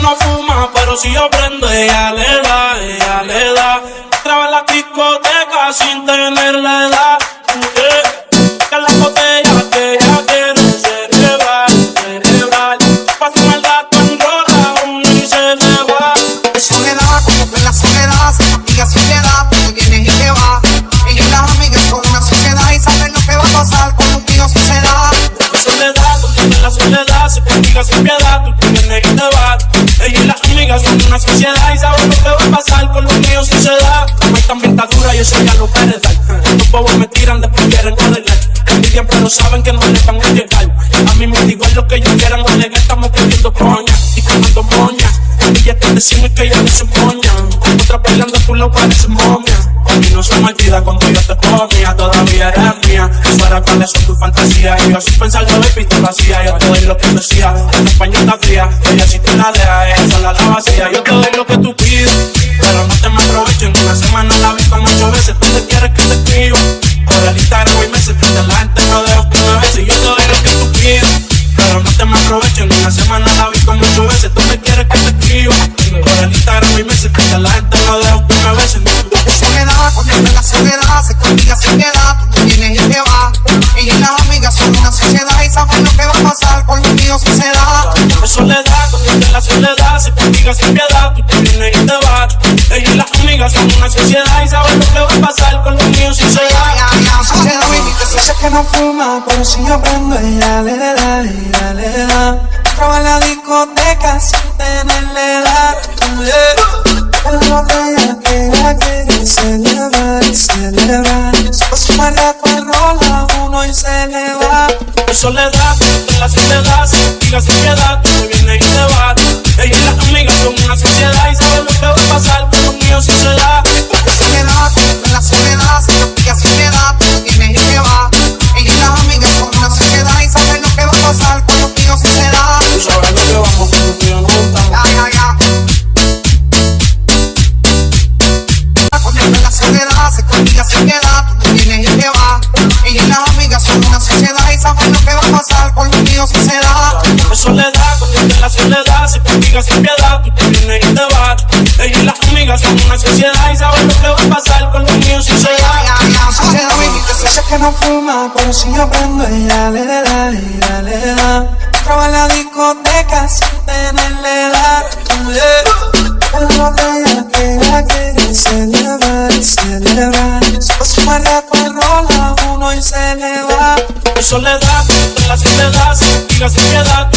no fuma, pero si yo prendo, ella le da. Traba en la discoteca sin tener la edad. Que la botella que ella quiere celebrar. Pasa el gato enrola uno y se le va. Soledad, como que en la soledad se castiga sin piedad, tú vienes y te vas. Ella y las amigas son una sociedad y saben lo que va a pasar con un tío si se da. Soledad, como que en la soledad se castiga sin piedad, tú vienes y te vas. Ella y las amigas son una sociedad y saben lo que va a pasar con los míos si se da. No es tan dictadura y eso ya lo puede dar. Los bobos me tiran después quieren arreglar. Envidian pero saben que no les van a llegar. A mí me da igual lo que ellos quieran alegar. Estamos cogiendo coña y comando moña. Billetes de cine que ya no se moñan. Otras bailando tu lado parecen momia. Y no soy maldita cuando yo te comía. Todavía eres mía. Eso era cuáles son tus fantasías. Y yo sin pensarlo de pistola hacía. Yo te doy lo que decía. En España está fría. Ella si tú la dejas, ella sola la vacía. Yo te doy lo que tú pides, pero no te me aprovecho. En una semana la vi con 8 veces. ¿Tú te quieres que te escriba? Por el Instagram y meses. Frente a la gente no dejo que me beses. Yo te doy lo que tú pides, pero no te me aprovecho. En una semana la vi con 8 veces. ¿Tú me quieres que te escriba? Por el Instagram y meses. Frente a la gente no dejo que me beses. Soledad, cuando en la soledad se castiga sin piedad, tú vienes y te vas. Ella y las amigas son una sociedad y saben lo que va a pasar con los tíos si se da. Soledad, cuando en la soledad se castiga sin piedad, tú vienes y te vas. Ella y las amigas son una sociedad y saben lo que va a pasar con los míos si se da. Sociedad, Dice que no fuma, pero si yo prendo, ella le da. Traba en la discoteca sin tenerle edad. La botella que ella quiere celebrar. Después un rato enrola uno y se le va. Soledad, en la soledad se castiga sin piedad, tú vienes y te vas. Ella y las amigas son una sociedad y saben lo que va a pasar con los míos si se da. soledad, en la soledad se castiga sin piedad, tú vienes y te vas. Ella y las amigas son una sociedad y saben lo que va a pasar con los tíos si se da. Tú sabes lo que vamos con los tíos nunca. Ya. En la soledad se castiga sin piedad, tú vienes y te vas. Ella y las amigas son una sociedad y saben lo que va a pasar con los tíos si se da. Soledad, cuando en la soledad se castiga sin piedad, tú vienes y te vas. Ella y las amigas son una sociedad y saben lo que va a pasar con los míos si se da. Sociedad, Dice que no fuma, pero si yo prendo, ella le da. Traba en la discoteca sin tenerle edad. La botella que ella quiere celebrar. Después un rato enrola uno y se le va. Soledad, en la soledad se castiga sin piedad.